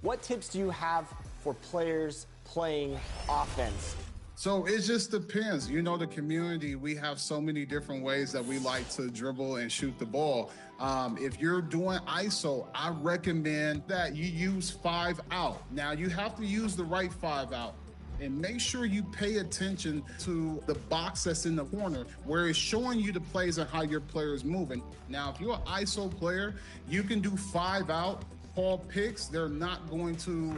What tips do you have for players playing offense? So it just depends. You know, the community, we have so many different ways that we like to dribble and shoot the ball. If you're doing ISO, I recommend that you use 5 out. Now, you have to use the right 5 out. And make sure you pay attention to the box that's in the corner where it's showing you the plays and how your player is moving. Now, if you're an ISO player, you can do 5 out, call picks. They're not going to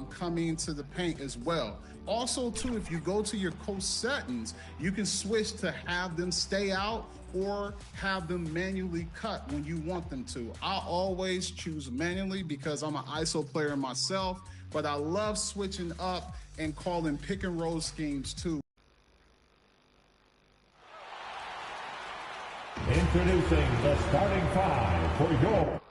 come into the paint as well. Also, too, if you go to your coach settings, you can switch to have them stay out or have them manually cut when you want them to. I always choose manually because I'm an ISO player myself, but I love switching up and calling pick and roll schemes too. Introducing the starting 5 for your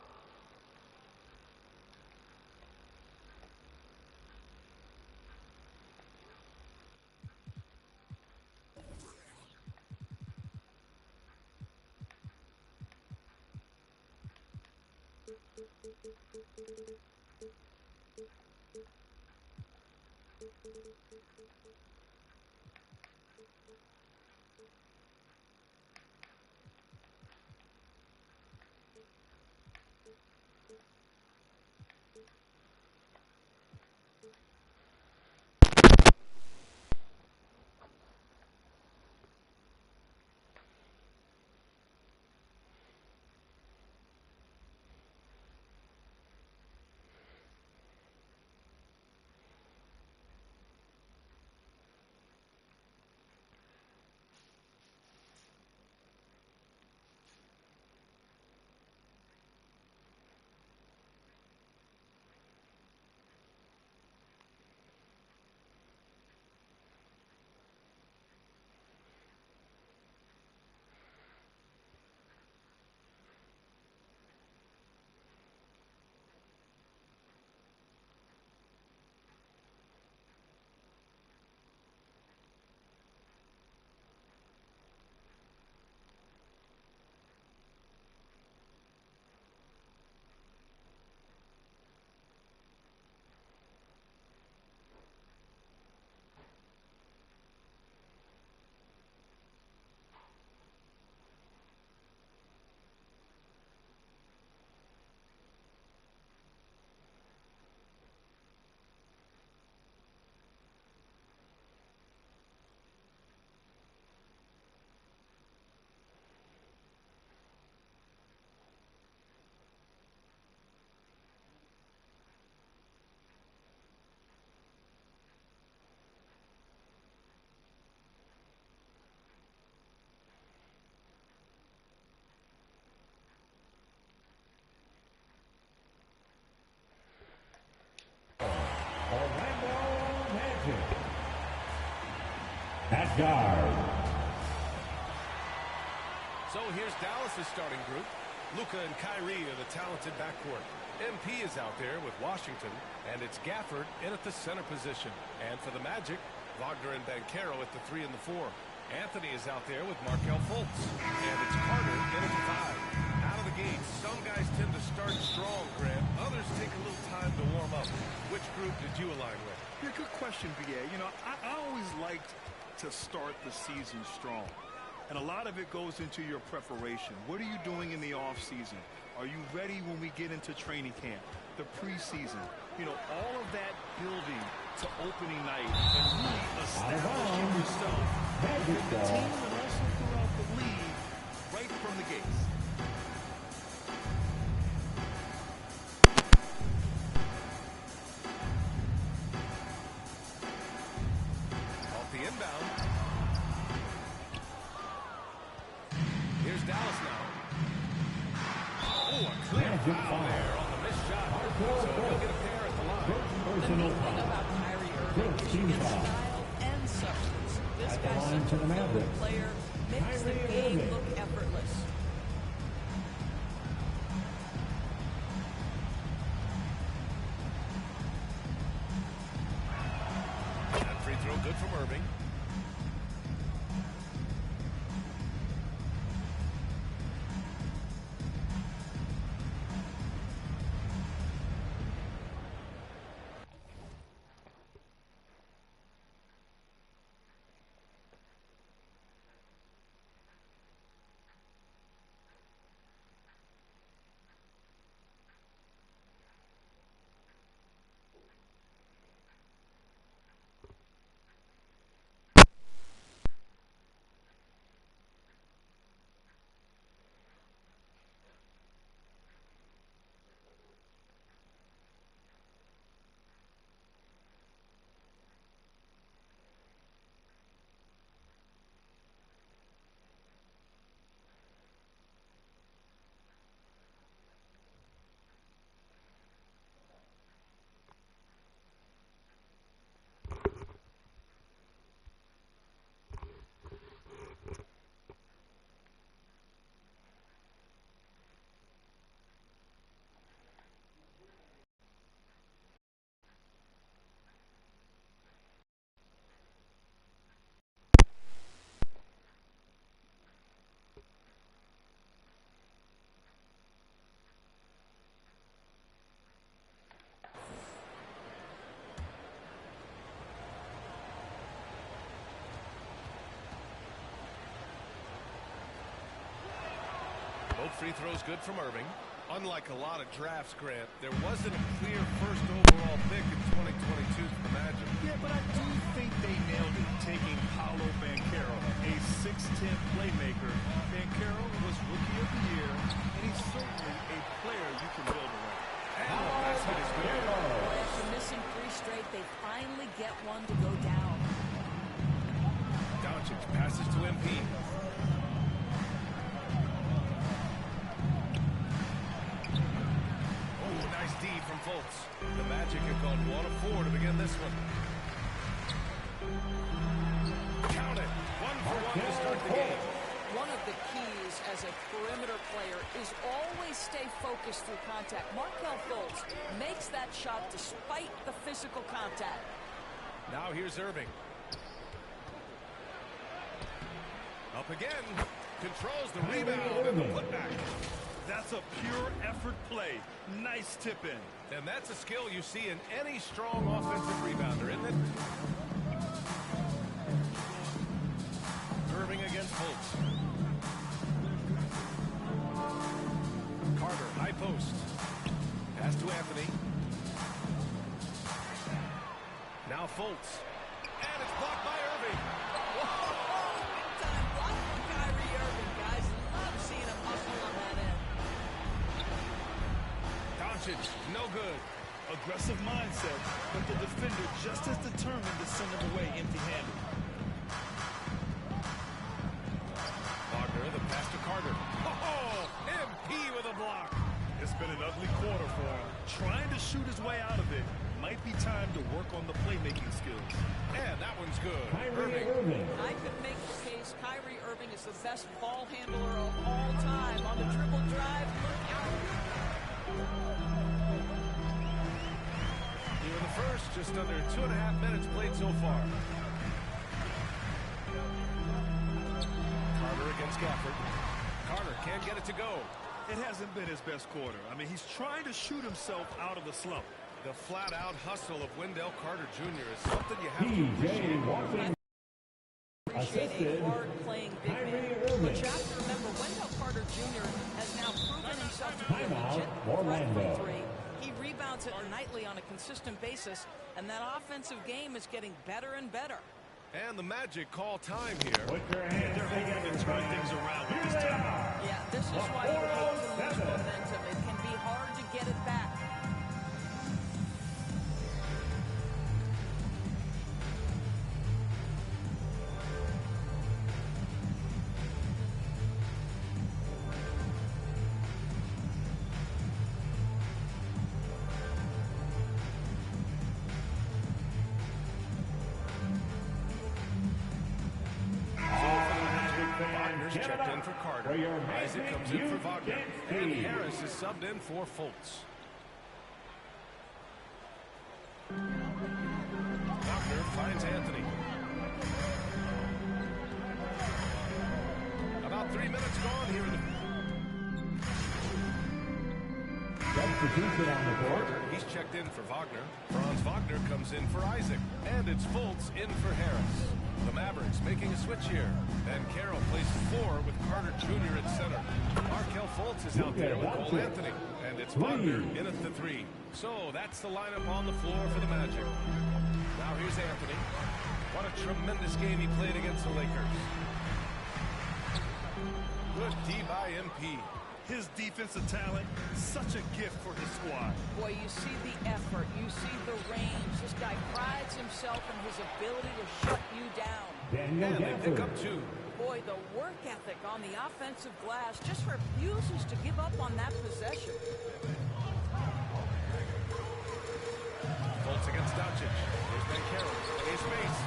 at guard. So here's Dallas' starting group. Luka and Kyrie are the talented backcourt. MP is out there with Washington, and it's Gafford in at the center position. And for the Magic, Wagner and Banchero at the 3 and the 4. Anthony is out there with Markelle Fultz, and it's Carter in at the 5. Out of the gate, some guys tend to start strong, Grant. Others take a little time to warm up. Which group did you align with? Yeah, good question, BA. You know, I always liked to start the season strong. And a lot of it goes into your preparation. What are you doing in the off season? Are you ready when we get into training camp, the preseason? You know, all of that building to opening night and really establishing yourself with the team and also throughout the league right from the gates. Off the inbound. Here's Dallas now. Oh, a clear foul there on the missed shot. So he'll get a pair at the line. The neat thing about Kyrie Irving is he gets style and substance. This guy's such a fluid player, makes the game look effortless. That free throw good from Irving. Both free throws good from Irving. Unlike a lot of drafts, Grant, there wasn't a clear first overall pick in 2022 for the Magic. Yeah, but I do think they nailed it, taking Paolo Banchero, a 6'10 playmaker. Banchero was Rookie of the Year, and he's certainly a player you can build around. And the basket is good. After missing 3 straight, they finally get one to go down. Doncic passes to MP. Nice D from Fultz. The Magic have gone 1 of 4 to begin this one. Count it. 1 for 1 to start the game. One of the keys as a perimeter player is always stay focused through contact. Markelle Fultz makes that shot despite the physical contact. Now here's Irving. Up again. Controls the rebound and the putback. That's a pure effort play. Nice tip in. And that's a skill you see in any strong offensive rebounder, isn't it? Irving against Fultz. Carter, high post. Pass to Anthony. Now Fultz. And it's blocked by Irving. Time block from Kyrie Irving, guys. Love seeing him hustle on that end. Doncic, no good. Aggressive mindset, but the defender just as determined to send him away empty-handed. Wagner, the pass to Carter. Oh, MP with a block. It's been an ugly quarter for him. Trying to shoot his way out of it. Might be time to work on the playmaking skills. And that one's good. Irving. I could make the case Kyrie Irving is the best ball handler of all time. On the dribble drive, look out. Here in the first, just under 2.5 minutes played so far. Carter against Gafford. Carter can't get it to go. It hasn't been his best quarter. I mean, he's trying to shoot himself out of the slump. The flat-out hustle of Wendell Carter Jr. is something you have to appreciate. Appreciate a hard-playing big man. But you have to remember, Wendell Carter Jr. has now proven himself to be a legit threat from 3. He rebounds it nightly on a consistent basis, and that offensive game is getting better and better. And the Magic call time here. Put your hands They're hoping to turn things around with this time. Yeah, this is why you hate to lose momentum. It can be hard to get it back. Checked in for Carter. Isaac comes in for Wagner. And Harris is subbed in for Fultz. Wagner finds Anthony. About 3 minutes gone here in the... Substitution on the court. Carter, he's checked in for Wagner. Franz Wagner comes in for Isaac. And it's Fultz in for Harris. The Mavericks making a switch here. And Carroll plays 4 with Carter Jr. at center. Markelle Fultz is out there with Cole Anthony. And it's Wagner in at the 3. So that's the lineup on the floor for the Magic. Now here's Anthony. What a tremendous game he played against the Lakers. Good D by MP. His defensive talent, such a gift for his squad. Boy, you see the effort, you see the range. This guy prides himself in his ability to shut you down. And they pick up 2. Boy, the work ethic on the offensive glass just refuses to give up on that possession. Fultz against Doncic. Here's Banchero. A space.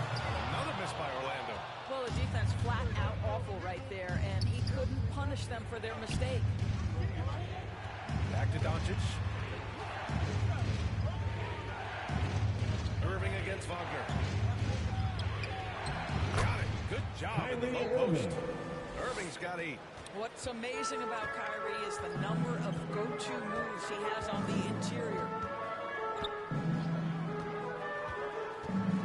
Another miss by Orlando. Well, the defense flat out awful right there, and he couldn't punish them for their mistake. Back to Doncic. Irving against Wagner. Got it. Good job in the low post. Irving's got 8. What's amazing about Kyrie is the number of go-to moves he has on the interior.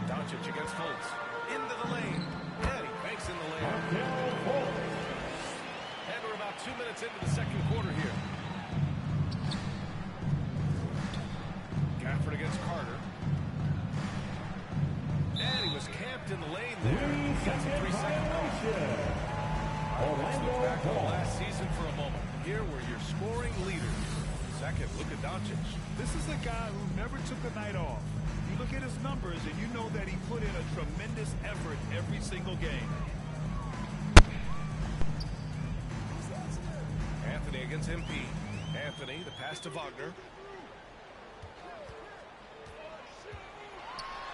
Doncic against Fultz. Into the lane. And he banks in the lane. And we're about 2 minutes into the second back on last season for a moment. Here were your scoring leaders. Second, Luka Doncic. This is a guy who never took a night off. You look at his numbers and you know that he put in a tremendous effort every single game. Anthony against MP. Anthony, the pass to Wagner.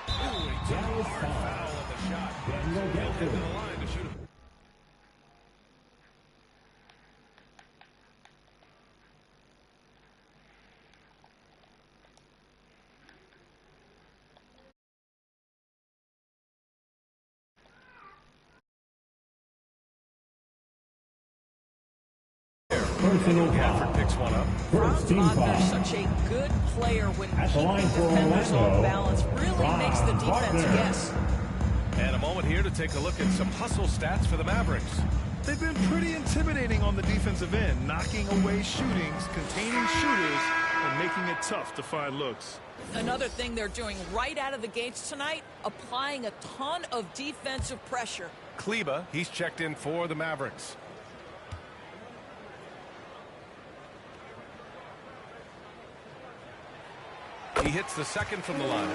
Ooh, he took a hard foul on the shot. He'll head to the line to shoot it. Gafford picks one up. Franz Wagner's such a good player when keeping defenders off balance. Really makes the defense guess. And a moment here to take a look at some hustle stats for the Mavericks. They've been pretty intimidating on the defensive end, knocking away shootings, containing shooters, and making it tough to find looks. Another thing they're doing right out of the gates tonight, applying a ton of defensive pressure. Kleba, he's checked in for the Mavericks. He hits the second from the line.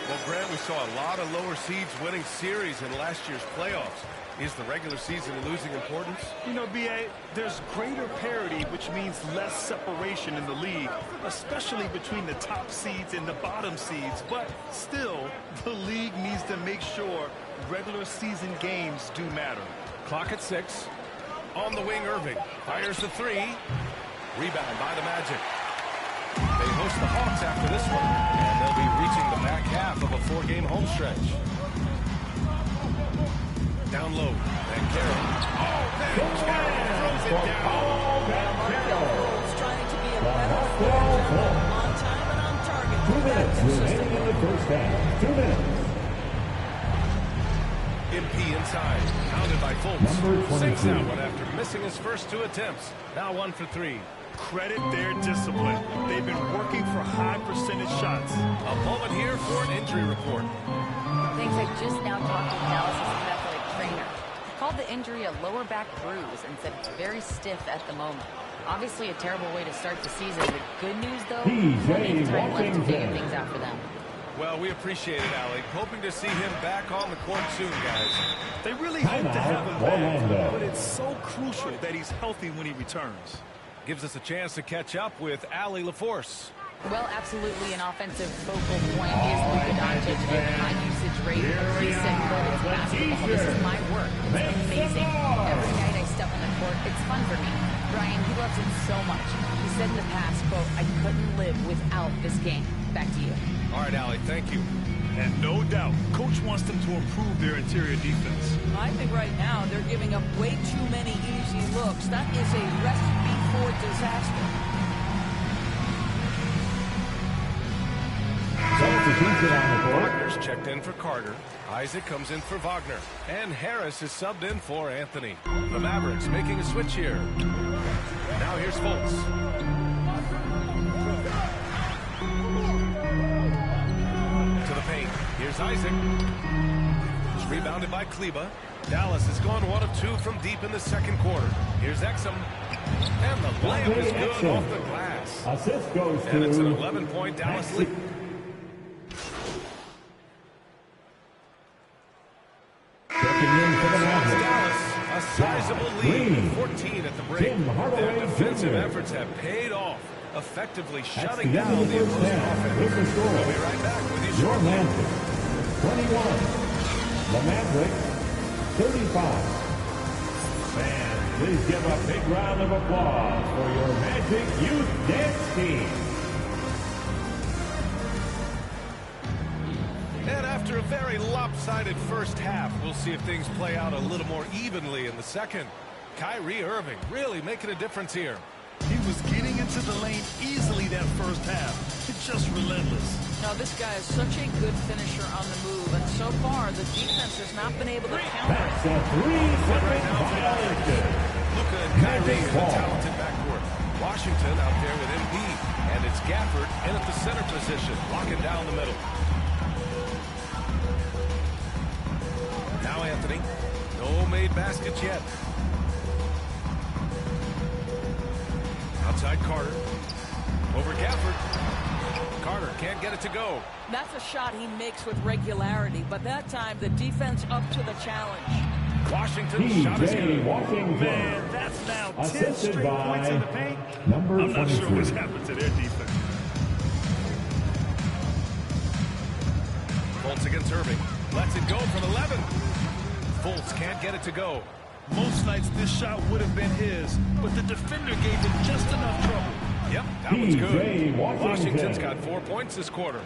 Well, Grant, we saw a lot of lower seeds winning series in last year's playoffs. Is the regular season losing importance? You know, B.A., there's greater parity, which means less separation in the league, especially between the top seeds and the bottom seeds. But still, the league needs to make sure regular season games do matter. Clock at 6. On the wing, Irving fires the three. Rebound by the Magic. They host the Hawks after this one, and they'll be reaching the back half of a 4-game home stretch. Down low, and Carroll. Oh, man, Carroll throws it down. He's trying to be a better forward, on time and on target. 2 minutes remaining in the first half. 2 minutes. MP inside, pounded by Fultz. Number 22. Sinks that one after missing his first 2 attempts. Now 1 for 3. Credit their discipline. They've been working for high percentage shots. A moment here for an injury report. Thanks, I just now talked to Dallas' athletic trainer. He called the injury a lower back bruise and said it's very stiff at the moment. Obviously a terrible way to start the season. The good news, though, plenty of time left to figure things out for them. Well, we appreciate it, Allie. Hoping to see him back on the court soon, guys. They really hope to have him back, but it's so crucial that he's healthy when he returns. Gives us a chance to catch up with Allie LaForce. Well, absolutely an offensive focal point is Luka Doncic and high usage rate. He said, quote, it's basketball. This is my work. It's amazing. Every night I step on the court, it's fun for me. Brian, he loves it so much. He said in the past, quote, I couldn't live without this game. Back to you. All right, Allie, thank you. And no doubt, Coach wants them to improve their interior defense. I think right now they're giving up way too many easy looks. That is a recipe for disaster. Substitution on the court. Wagner's checked in for Carter. Isaac comes in for Wagner. And Harris is subbed in for Anthony. The Mavericks making a switch here. Now here's Fultz. Here's Isaac. It's rebounded by Kleba. Dallas has gone 1 of 2 from deep in the second quarter. Here's Exum. And the layup is good off the glass. Assist goes to... And it's an 11-point Dallas lead. Checking in for the Mavericks. Dallas, a sizable lead with 14 at the break. Their defensive efforts have paid off, effectively shutting down the opposing offense. With the score, We'll be right back with you your shortly. Mavericks 21, the Mavericks 35. Fans, please give a big round of applause for your Magic Youth Dance Team. And after a very lopsided first half, we'll see if things play out a little more evenly in the second. Kyrie Irving really making a difference here. He was getting into the lane easily that first half. It's just relentless. Now, this guy is such a good finisher on the move, and so far, the defense has not been able to counter it. That's a 3-second violation. Luka and Kyrie in the talented backcourt. Washington out there with MP, and it's Gafford in at the center position, locking down the middle. Now Anthony. No made baskets yet. inside Carter. Over Gafford. Carter can't get it to go. That's a shot he makes with regularity, but that time the defense up to the challenge. Washington's shot is good. Washington. Man, that's now 10 Assisted straight points in the by paint. number I'm not sure 23. what's happened to their defense. Fultz against Irving. Lets it go from 11. Fultz can't get it to go. Most nights this shot would have been his, but the defender gave him just enough trouble. Yep, that one's good. P.J. Washington. Washington's got 4 points this quarter.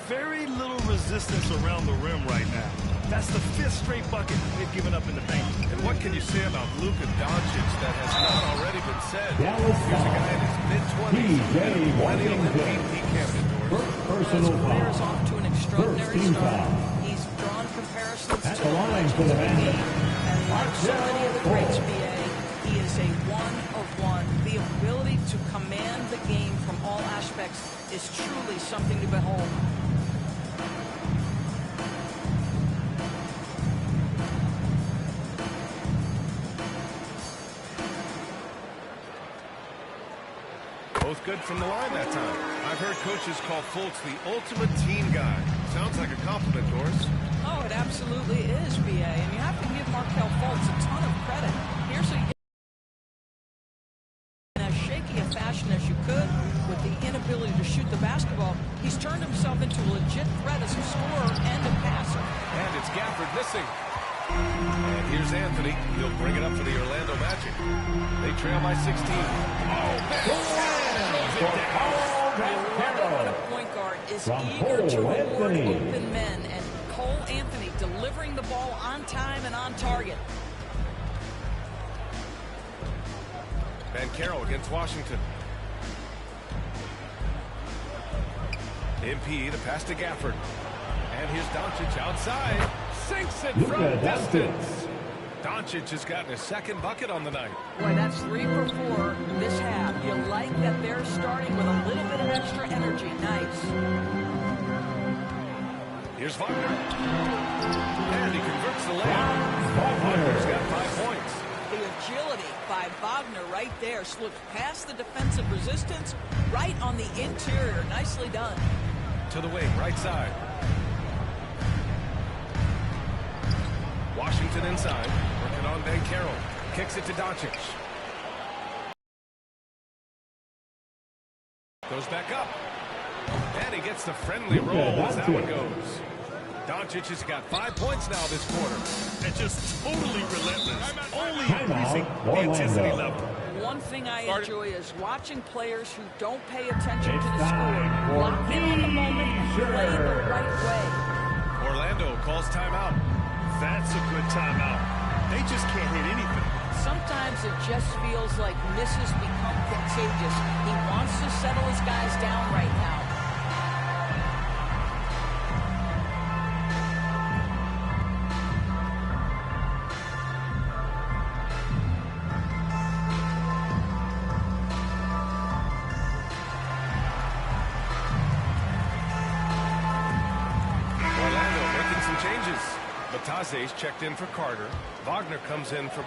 Very little resistance around the rim right now. That's the 5th straight bucket they've given up in the paint. And what can you say about Luka Doncic that has not already been said? Dallas Here's a guy in his mid-20s. P.J. Millennial Washington. MVP candidate. First His personal career is foul. off to an extraordinary First team start. foul. He's drawn comparisons At to the line for the Magic. Magic. And like so many of the greats, Four. BA, he is a one-of-one. The ability to command the game from all aspects is truly something to behold. Both good from the line that time. I've heard coaches call Fultz the ultimate team guy. Sounds like a compliment, Doris. Oh, it absolutely is, BA. And you have to give Markelle Fultz a ton of credit. Here's a in as shaky a fashion as you could, with the inability to shoot the basketball, he's turned himself into a legit threat as a scorer and a passer. And it's Gafford missing. And here's Anthony. He'll bring it up for the Orlando Magic. They trail by 16. Oh, When a point guard is From eager to Cole reward Anthony. open men, and Cole Anthony delivering the ball on time and on target. Carroll against Washington. MP, the pass to Gafford. And here's Doncic outside. Sinks it from distance. Doncic has gotten his second bucket on the night. Boy, that's 3 for 4 this half. You like that they're starting with a little bit of extra energy. Nice. Here's Wagner. And he converts the layup. Wagner's got 5 points. The agility by Wagner right there slipped past the defensive resistance, right on the interior. Nicely done. To the wing, right side. Washington inside, working on Carroll. Kicks it to Doncic. Goes back up. And he gets the friendly roll as that one goes. Doncic has got 5 points now this quarter. And just totally relentless. Only increasing the intensity level. One thing I enjoy is watching players who don't pay attention to the score. Lock in on the moment and play the right way. Orlando calls timeout. That's a good timeout. They just can't hit anything. Sometimes it just feels like misses become contagious. He wants to settle his guys down right now. Batase's checked in for Carter. Wagner comes in for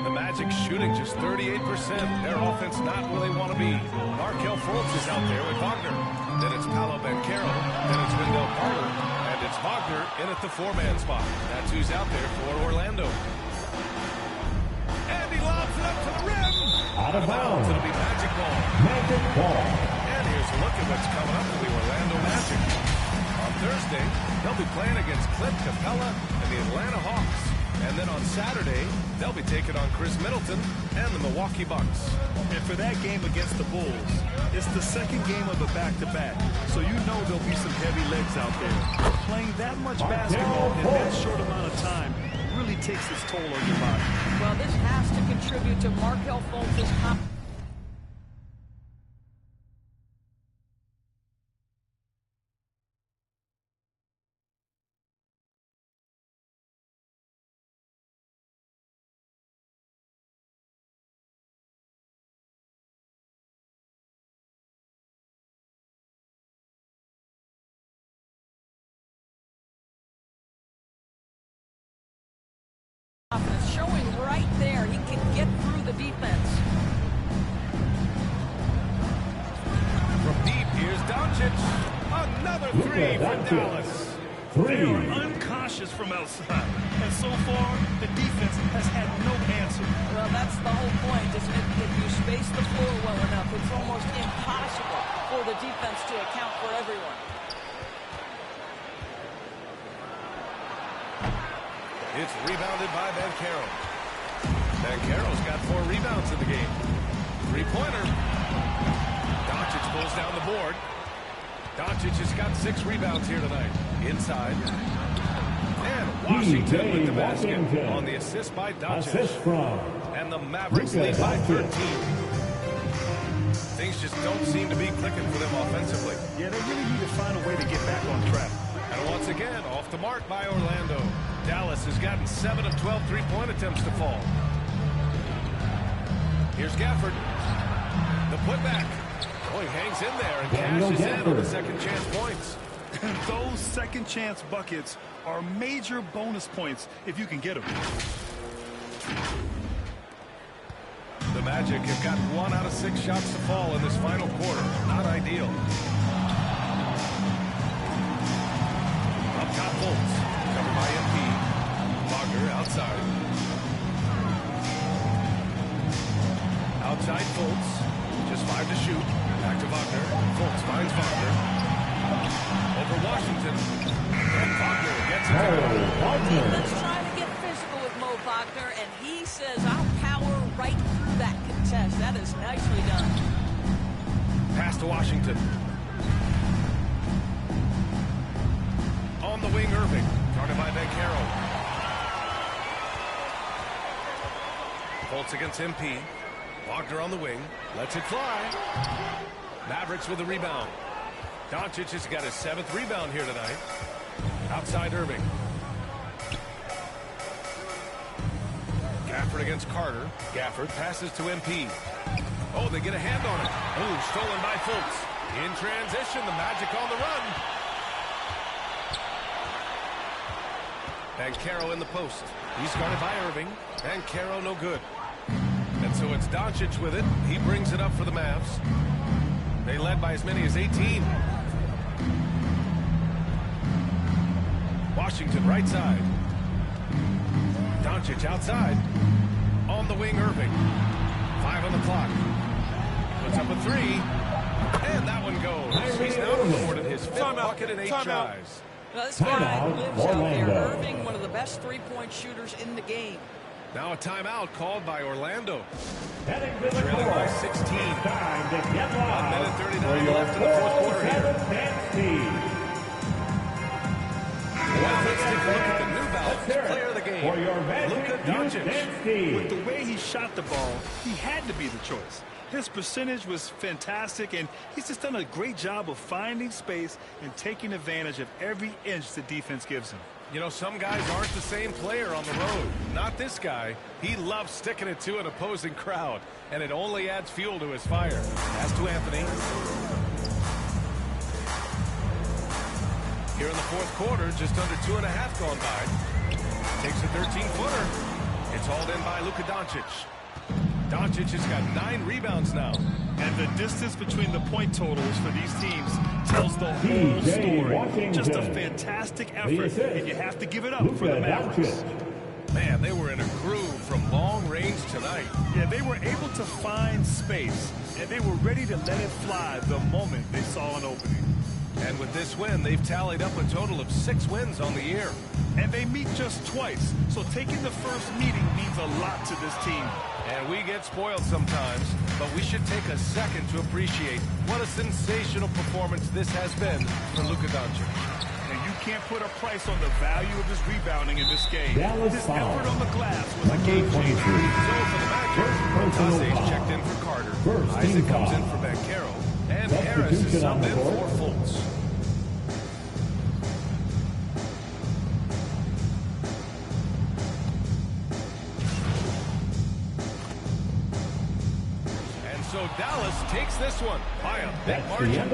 The Magic shooting just 38%. Their offense not where they want to be. Markelle Fultz is out there with Wagner. Then it's Paolo Banchero. Then it's Wendell Carter. And it's Wagner in at the 4-man spot. That's who's out there for Orlando. And he lobs it up to the rim. Out of bounds. It'll be Magic ball. Magic ball. And here's a look at what's coming up for the Orlando Magic. On Thursday, they'll be playing against Clint Capella and the Atlanta Hawks. And then on Saturday, they'll be taking on Chris Middleton and the Milwaukee Bucks. And for that game against the Bulls, it's the second game of a back-to-back. So you know there'll be some heavy legs out there. Playing that much basketball in that short amount of time really takes its toll on your body. Well, this has to contribute to Markelle Fultz's confidence. Showing right there, he can get through the defense. From deep, here's Doncic. Another three for Dallas. They are uncautious from outside. And so far, the defense has had no answer. Well, that's the whole point, isn't it? If you space the floor well enough, it's almost impossible for the defense to account for everyone. It's rebounded by Banchero. Banchero's got 4 rebounds in the game. Three-pointer. Doncic pulls down the board. Doncic has got 6 rebounds here tonight. Inside. And Washington with the basket on the assist by Doncic. Assist from. And the Mavericks lead by 13. Things just don't seem to be clicking for them offensively. Yeah, they really need to find a way to get back on track. And once again, off the mark by Orlando. Dallas has gotten 7 of 12 three-point attempts to fall. Here's Gafford. The putback. Oh, he hangs in there and cashes in on the second chance points. And those second chance buckets are major bonus points if you can get them. The Magic have got 1 out of 6 shots to fall in this final quarter. Not ideal. Up top, Fultz. Covered by MP. Wagner outside. Outside Fultz. Just 5 to shoot. Back to Wagner. Fultz finds Wagner. Over Washington. And Wagner gets it. Let's try to get physical with Mo Wagner, and he says, I'll power right through that contest. That is nicely done. Pass to Washington. On the wing, Irving. Guarded by Banchero. Fultz against MP. Wagner on the wing. Lets it fly. Mavericks with the rebound. Doncic has got his 7th rebound here tonight. Outside Irving. Gafford against Carter. Gafford passes to MP. Oh, they get a hand on it. Oh, stolen by Fultz. In transition, the Magic on the run. Banchero in the post. He's guarded by Irving. Banchero no good. And so it's Doncic with it. He brings it up for the Mavs. They led by as many as 18. Washington right side. Doncic outside. On the wing, Irving. 5 on the clock. Puts up a 3. And that one goes. He's now recorded his 5th bucket in 8 tries. Now, this guy lives out there. Irving, one of the best three-point shooters in the game. Now a timeout called by Orlando. Heading to the Trailing by court. 16. Time to get 1 live minute for 39 your left in the fourth quarter here. 4-7 dance team. Well, let's take a look at the new Balance player of the game, For your Luka Magic Youth Dance Doncic. Team. With the way he shot the ball, he had to be the choice. His percentage was fantastic, and he's just done a great job of finding space and taking advantage of every inch the defense gives him. You know, some guys aren't the same player on the road. Not this guy. He loves sticking it to an opposing crowd, and it only adds fuel to his fire. Pass to Anthony. Here in the fourth quarter, just under 2.5 gone by. Takes a 13-footer. It's hauled in by Luka Doncic. Doncic has got 9 rebounds now. And the distance between the point totals for these teams tells the whole story. Just a fantastic effort, and you have to give it up for the Mavericks. Man, they were in a groove from long range tonight. Yeah, they were able to find space, and they were ready to let it fly the moment they saw an opening. And with this win, they've tallied up a total of 6 wins on the year. And they meet just twice, so taking the first meeting means a lot to this team. And we get spoiled sometimes, but we should take a second to appreciate what a sensational performance this has been for Luka Doncic. And you can't put a price on the value of his rebounding in this game. His effort on the glass was a game changer. So for the Magic, Tase's checked in for Carter, Isaac comes in for Banchero, and Harris is subbed in for Fultz. So Dallas takes this one by a big margin.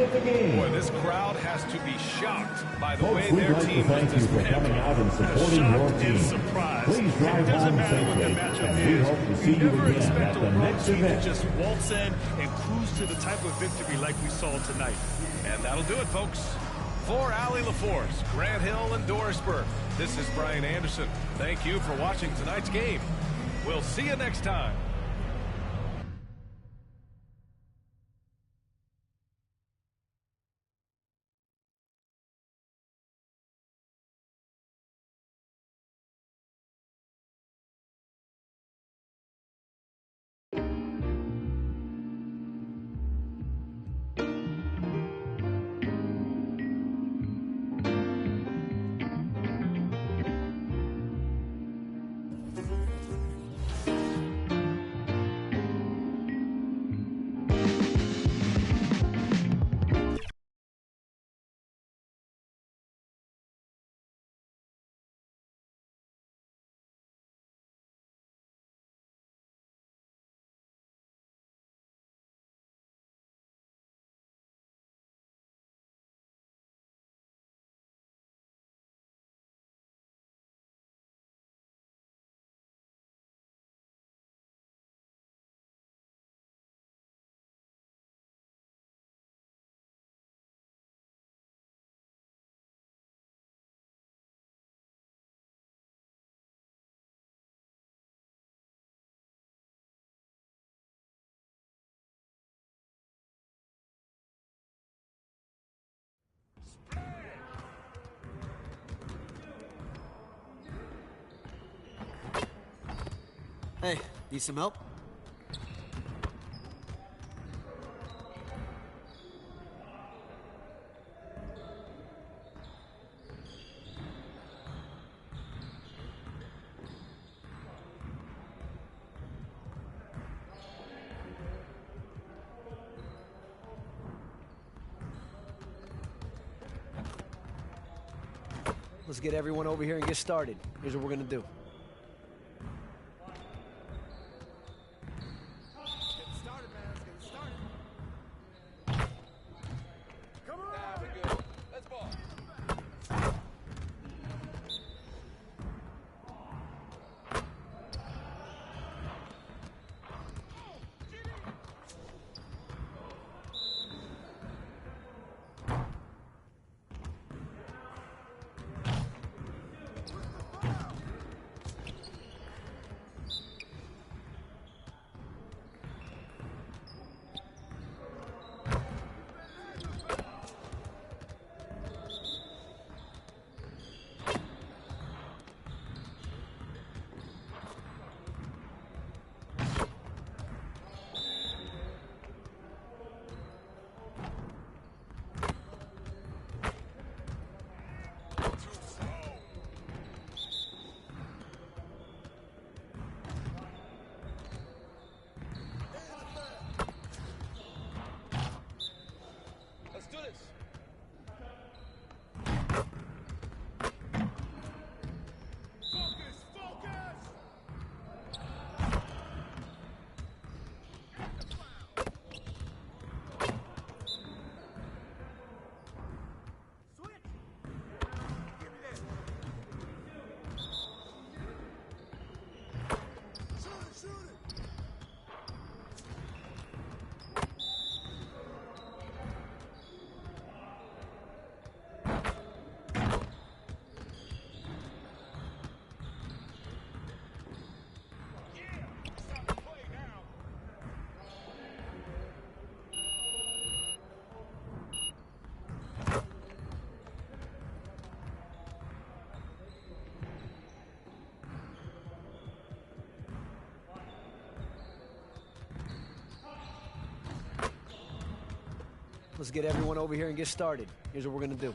Boy, this crowd has to be shocked by the way their team has displayed. Shocked and surprised. It doesn't matter what the matchup is. You never expect a road team to just waltz in and cruise to the type of victory like we saw tonight. And that'll do it, folks. For Allie LaForce, Grant Hill, and Dorisburg, this is Brian Anderson. Thank you for watching tonight's game. We'll see you next time. Hey, need some help? Let's get everyone over here and get started. Here's what we're gonna do. Let's get everyone over here and get started. Here's what we're gonna do.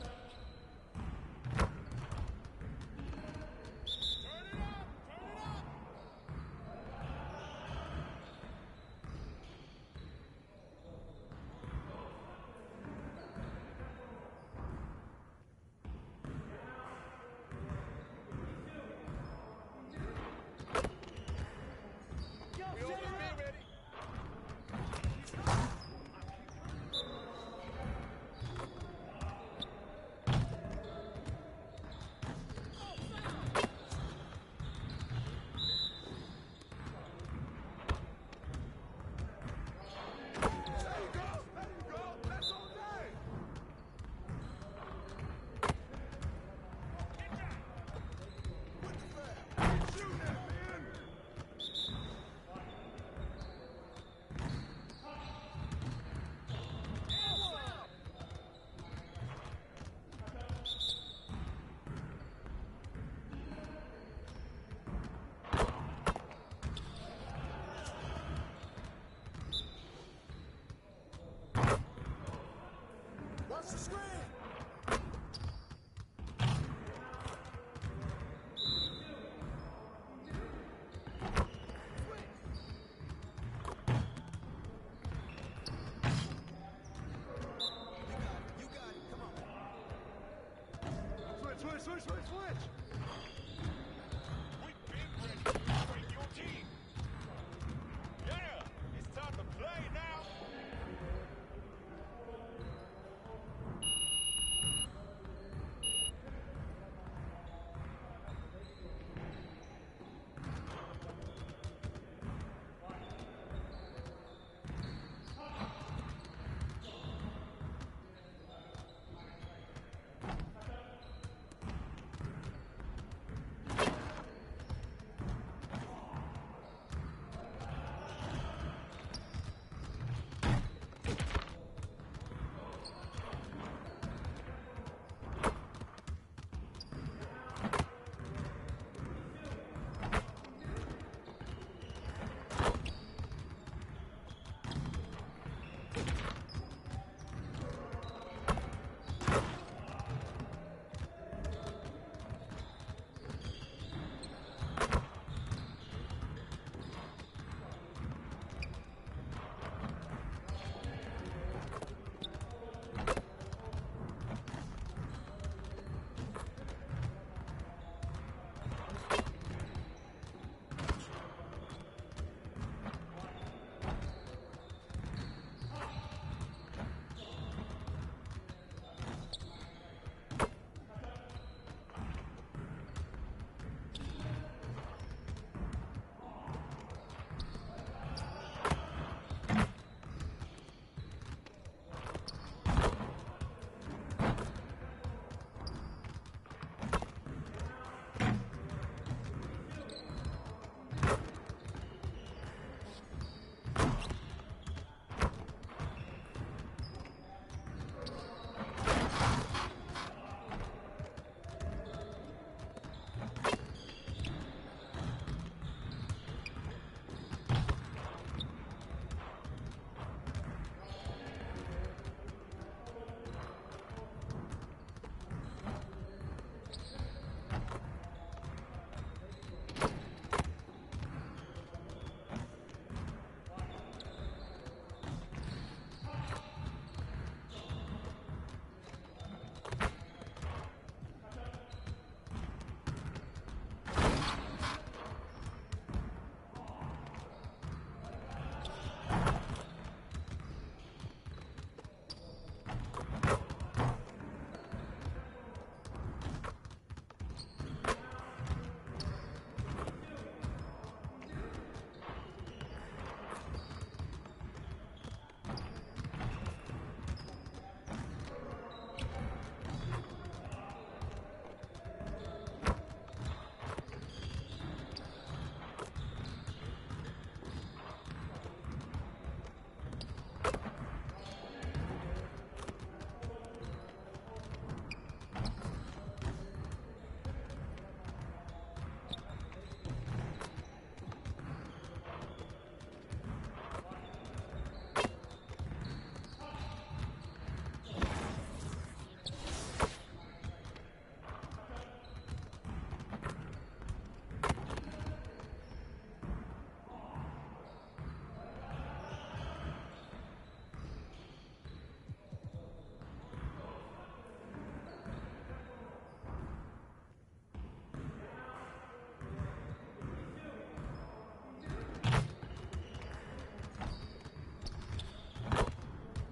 Switch! We've been ready to train your team. Yeah, it's time to play now.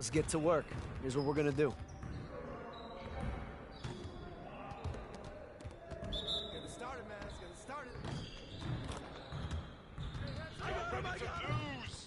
Let's get to work. Here's what we're gonna do. Get it started, man. Let's get it started. Ready to lose.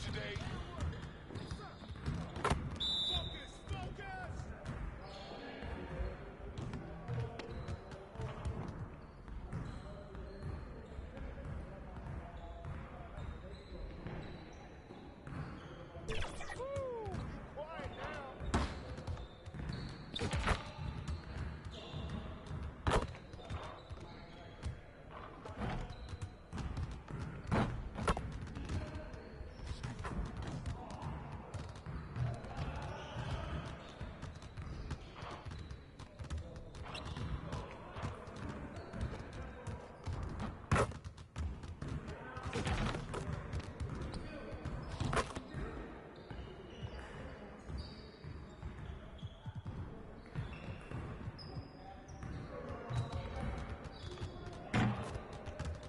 Today.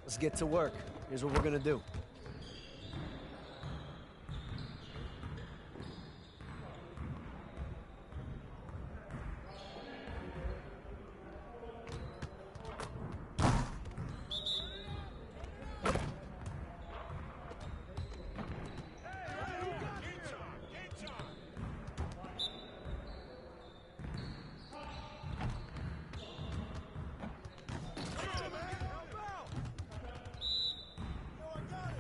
Let's get to work. Here's what we're gonna do. Help out! Yo, I got it.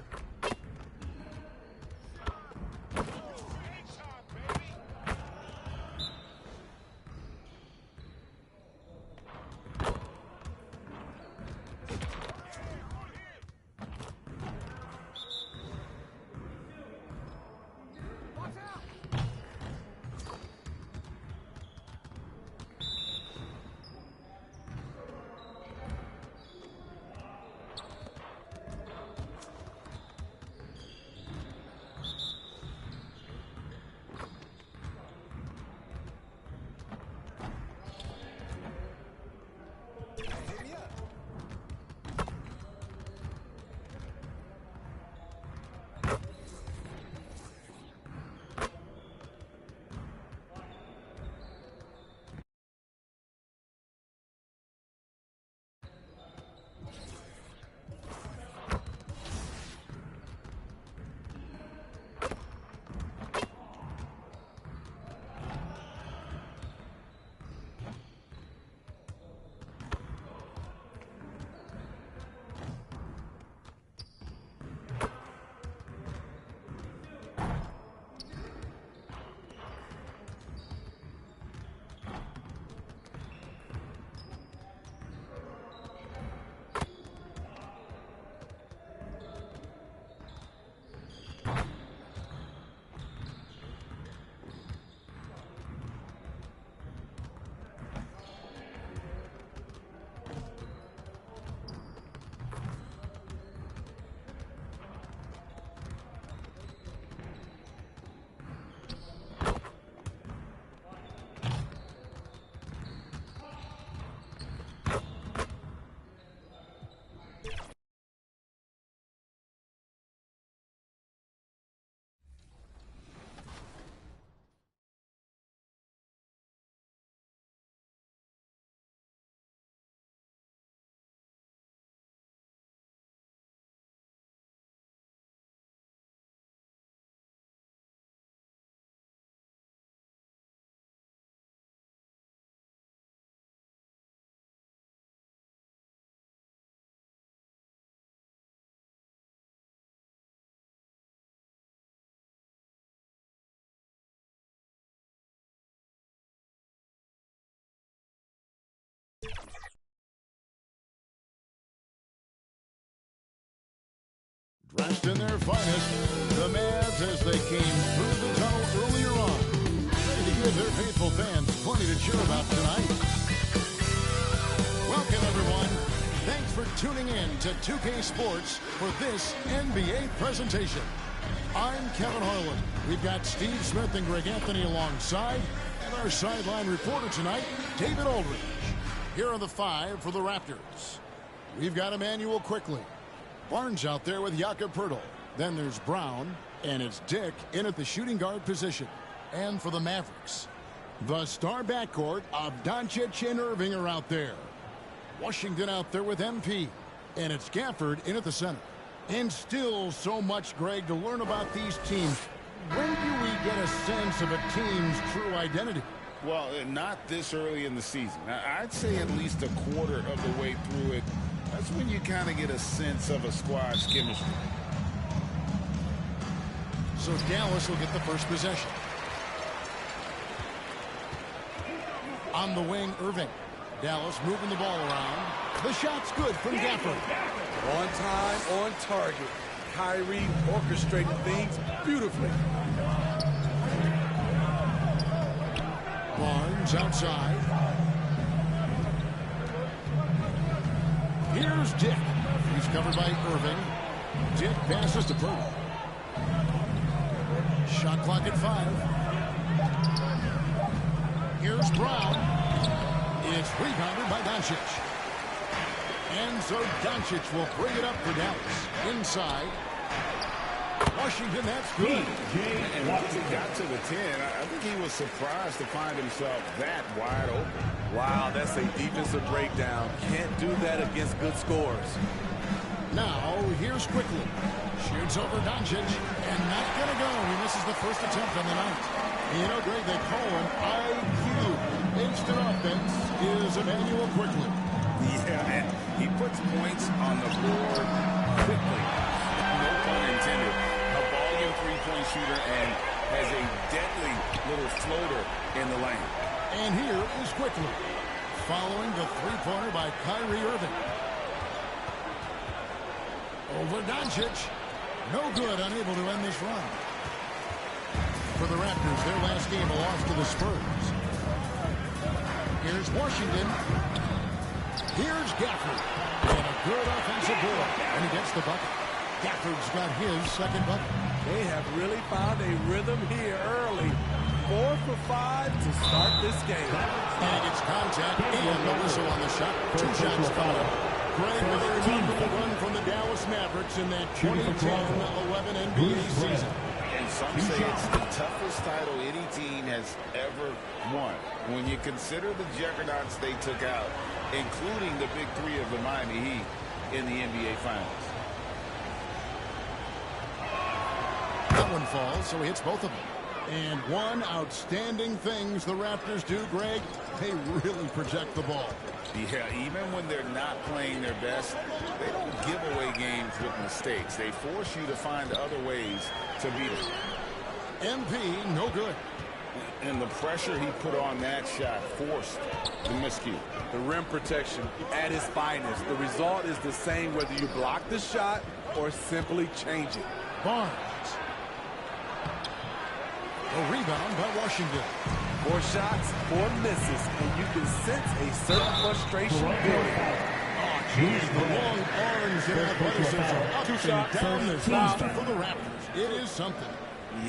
Dressed in their finest, the Mavs as they came through the tunnel earlier on, ready to give their faithful fans plenty to cheer about tonight. Welcome, everyone. Thanks for tuning in to 2K Sports for this NBA presentation. I'm Kevin Harlan. We've got Steve Smith and Greg Anthony alongside, and our sideline reporter tonight, David Aldridge. Here are the five for the Raptors. We've got Emmanuel Quickly. Barnes out there with Jakob Poeltl. Then there's Brown, and it's Dick in at the shooting guard position. And for the Mavericks, the star backcourt of Doncic and Irving are out there. Washington out there with MP, and it's Gafford in at the center. And still so much, Greg, to learn about these teams. When do we get a sense of a team's true identity? Well, not this early in the season. I'd say at least a quarter of the way through it. That's when you kind of get a sense of a squad's chemistry. So Dallas will get the first possession. On the wing, Irving. Dallas moving the ball around. The shot's good from Gafford. On time, on target. Kyrie orchestrating things beautifully. Barnes outside. Here's Dick. He's covered by Irving. Dick passes to Poeltl. Shot clock at 5. Here's Brown. It's rebounded by Doncic. And so Doncic will bring it up for Dallas. Inside. Washington, that's good. And once he got to the 10, I think he was surprised to find himself that wide open. Wow, that's a defensive breakdown. Can't do that against good scores. Now, here's Quickly. Shoots over Doncic, and not going to go. He misses the first attempt on the night. You know, Greg, they call him IQ. Instant offense is Emmanuel Quickly. Yeah, and he puts points on the board quickly. No pun intended. A volume three-point shooter and has a deadly little floater in the lane. And here is Quickly, following the three-pointer by Kyrie Irving. Over Doncic. No good, unable to end this run. For the Raptors, their last game, a loss to the Spurs. Here's Washington. Here's Gafford. And a good offensive board. And he gets the bucket. Gafford's got his second bucket. They have really found a rhythm here early. 4 for 5 to start this game. And he gets contact and the whistle on the shot. 2 shots followed. Greg, with a remarkable run from the Dallas Mavericks in that 2010-11 NBA season. And some say it's the toughest title any team has ever won. When you consider the juggernauts they took out, including the big three of the Miami Heat in the NBA Finals. That one falls, so he hits both of them. And one outstanding things the Raptors do, Greg, they really project the ball. Yeah, even when they're not playing their best, they don't give away games with mistakes. They force you to find other ways to beat them. MP, no good. And the pressure he put on that shot forced the miscue. The rim protection at its finest. The result is the same whether you block the shot or simply change it. Barnes. A rebound by Washington. 4 shots, 4 misses, and you can sense a certain frustration building. The long arms and athleticism up and down this roster for the Raptors. It is something.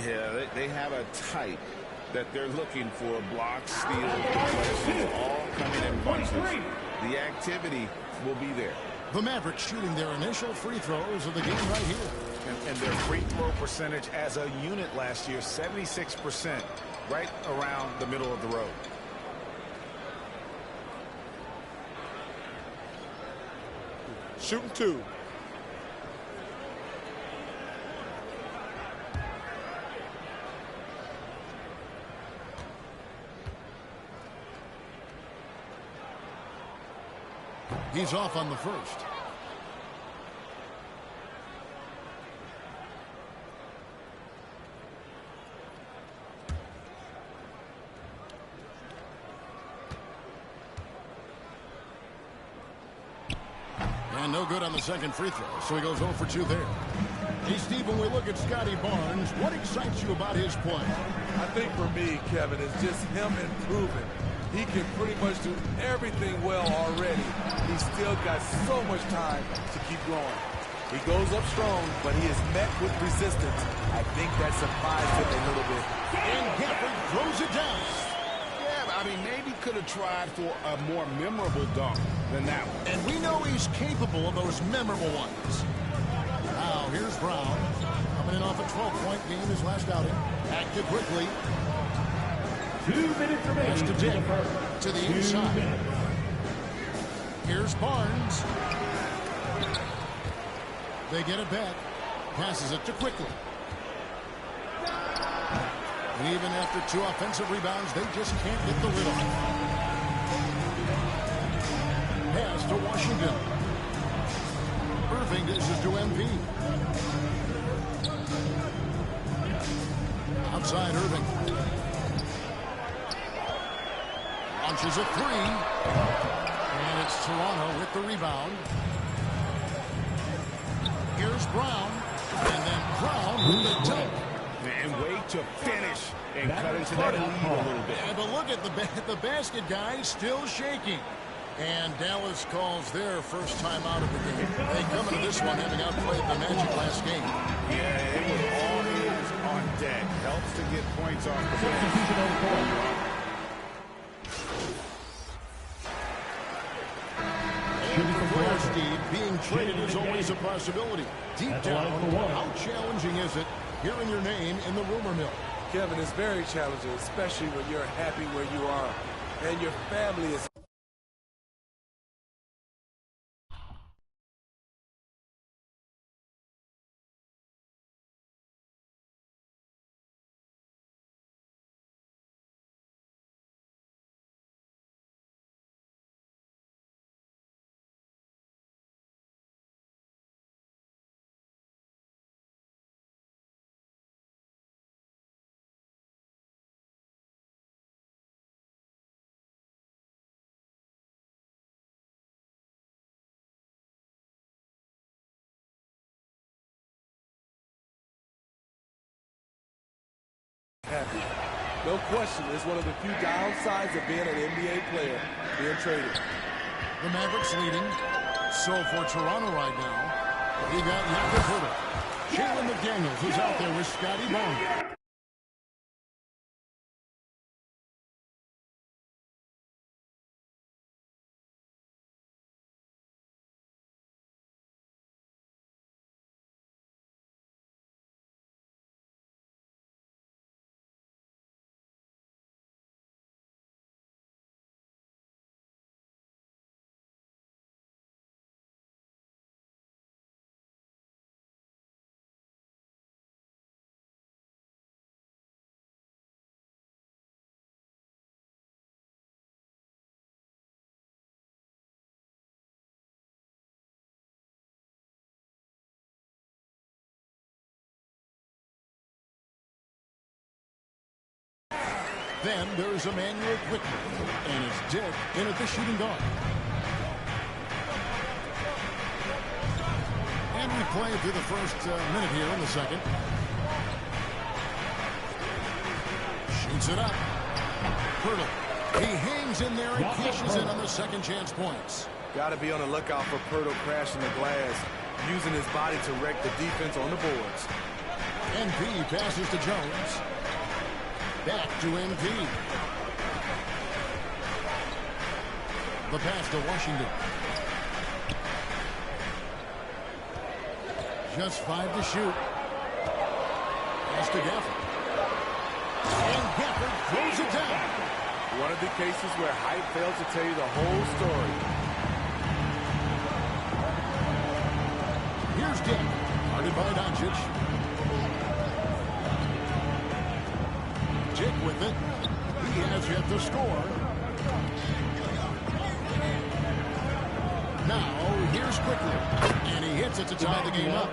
Yeah, they have a type that they're looking for. Block, steal, deflection, all coming in bunches. The activity will be there. The Mavericks shooting their initial free throws of the game right here. And their free throw percentage as a unit last year, 76%, right around the middle of the road. Shooting 2. He's off on the first. And no good on the second free throw, so he goes 0 for 2 there. Hey, Steve, when we look at Scotty Barnes, what excites you about his play? I think for me, Kevin, it's just him improving. He can pretty much do everything well already. He's still got so much time to keep growing. He goes up strong, but he is met with resistance. I think that surprised him a little bit. And Gafford throws it down. Yeah, I mean, maybe could have tried for a more memorable dunk than that one. And we know he's capable of those memorable ones. Now, here's Brown. Coming in off a 12-point game his last outing. Active quickly. 2 minutes remaining to Dick. To the inside. Here's Barnes. They get it back. Passes it to Quickly. And even after 2 offensive rebounds, they just can't get the rhythm. Pass to Washington. Irving dishes to MP. Outside Irving. Launches a 3. And it's Toronto with the rebound. Here's Brown. And then Brown with the dunk. And wait to finish and cut into that lead a little bit. Yeah, but look at the basket guy still shaking. And Dallas calls their first time out of the game. They come into this one having outplayed the Magic last game. Yeah, it was all hands on deck. Helps to get points off the bench. Steve, being traded is always a possibility. Deep down, how challenging is it hearing your name in the rumor mill? Kevin, it's very challenging, especially when you're happy where you are and your family is. Happy. No question, it's one of the few downsides of being an NBA player, being traded. The Mavericks leading. So for Toronto right now, we got Jakob. Jalen McDaniels is out there with Scotty Barnes. Then there's Emmanuel Quickly, and it's Dick in at the shooting guard. And we play through the first minute here in the second. Shoots it up. Pirtle. He hangs in there and cashes in on the second chance points. Got to be on the lookout for Pirtle crashing the glass, using his body to wreck the defense on the boards. NP passes to Jones. Back to NP. The pass to Washington. Just 5 to shoot. Pass to Gafford. And Gafford throws it down. One of the cases where height fails to tell you the whole story. Here's Dick. Guarded by Doncic. Dick with it. He has yet to score. Now, here's Quickly. And he hits it to tie the game up.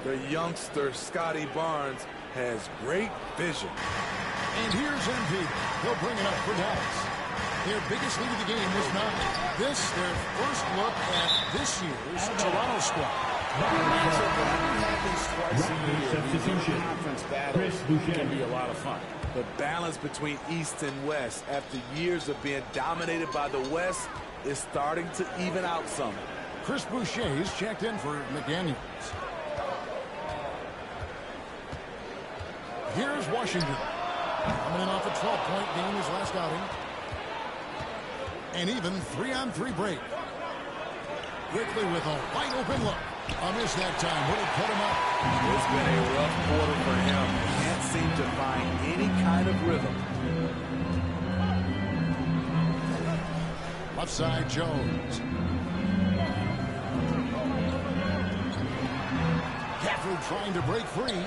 The youngster, Scotty Barnes, has great vision. And here's MP. He'll bring it up for Dallas. Their biggest lead of the game was 9. This, their first look at this year's Toronto squad. Happens twice a year. These conference battles can be a lot of fun. The balance between East and West after years of being dominated by the West is starting to even out some. Chris Boucher is checked in for McDaniels. Here's Washington. Coming in off a 12-point game his last outing. And even 3-on-3 break. Quickly with a wide open look. A miss that time. Would have put him up. It's been a rough quarter for him. Can't seem to find any kind of rhythm. Left side, Jones. Gafford trying to break free.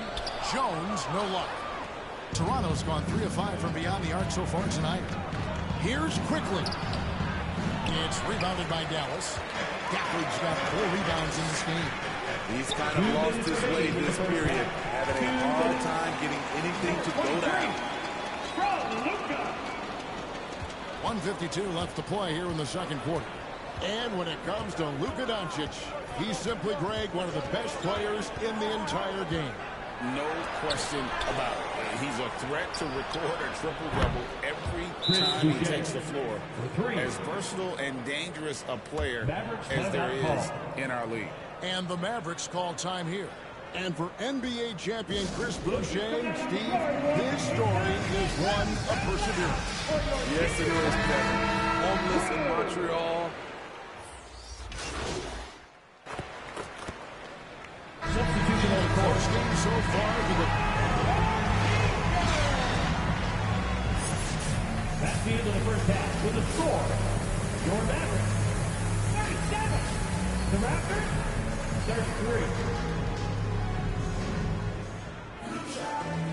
Jones, no luck. Toronto's gone 3 of 5 from beyond the arc so far tonight. Here's Quickly. It's rebounded by Dallas. Gafford's got 4 rebounds in this game. He's kind of lost his way this period, having a hard time getting anything to go down. 1:52 left to play here in the second quarter. And when it comes to Luka Doncic, he's simply, Greg, one of the best players in the entire game. No question about it. He's a threat to record a triple-double every time he takes the floor. As versatile and dangerous a player as there is in our league. And the Mavericks call time here. And for NBA champion Chris Boucher, Steve, his story is one of perseverance. Yes, it is, Kevin. Homeless in Montreal. Substitution on the course game so far for the... That's the end of the first half with a score. Your Mavericks, 37. The Raptors, 33.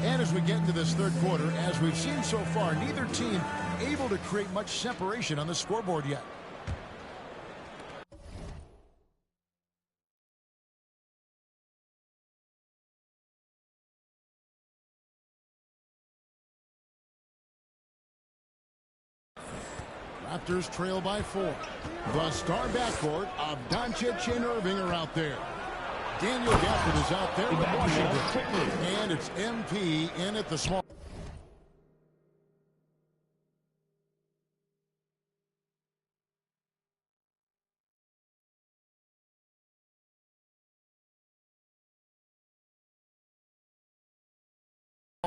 And as we get into this third quarter, as we've seen so far, neither team able to create much separation on the scoreboard yet. Raptors trail by 4. The star backcourt of Doncic and Irving are out there. Daniel Gafford is out there with Washington. And it's MP in at the small.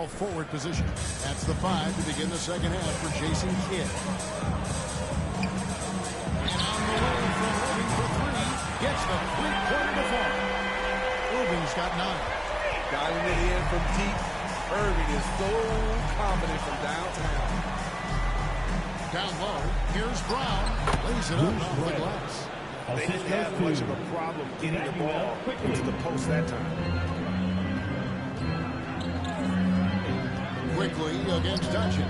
Forward position. That's the 5 to begin the second half for Jason Kidd. And on the way from Irving for 3. Gets the three-pointer to fall. Irving's got 9. Diving it in from deep. Irving is so confident from downtown. Down low. Here's Brown. Lays it up off the glass. They didn't have much of a problem getting the ball into the post that time. Quickly against Doncic.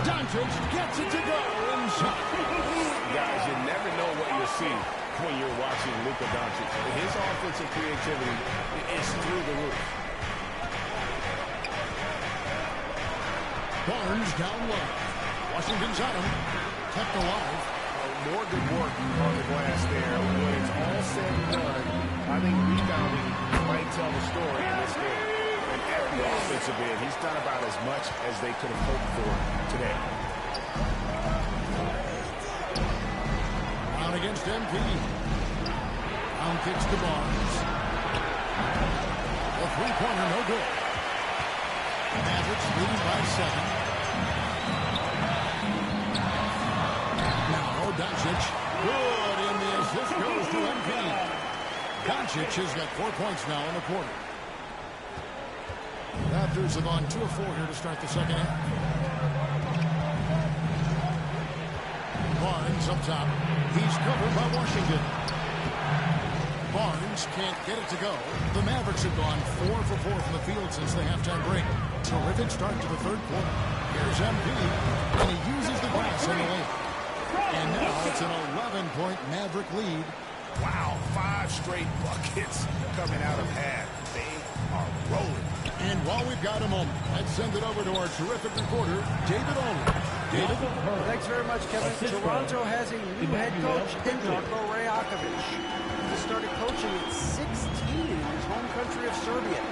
Doncic gets it to go inside. Guys, you never know what you'll see when you're watching Luka Doncic. His offensive creativity is through the roof. Barnes down low. Washington's on him. Kept alive. More good work on the glass there. When it's all said and done, I think rebounding might tell the story in this game. And every offensive end, he's done about as much as they could have hoped for today. Brown against MP. Brown kicks to Barnes. A three-pointer, no good. Mavericks leading by 7. Now Doncic. Good in the assist goes to MP. Doncic has got 4 points now in the quarter. Raptors have gone 2 of 4 here to start the second half. Barnes up top. He's covered by Washington. Barnes can't get it to go. The Mavericks have gone 4 for 4 from the field since the halftime break. Terrific start to the third quarter. Here's MP, and he uses the glass on the lane. And now it's an 11-point Maverick lead. Wow, 5 straight buckets coming out of half. They are rolling. And while we've got a moment, let's send it over to our terrific reporter, David Aldridge. David? Thanks very much, Kevin. Toronto has a new head coach in Darko Rajakovic. He started coaching at 16 in his home country of Serbia.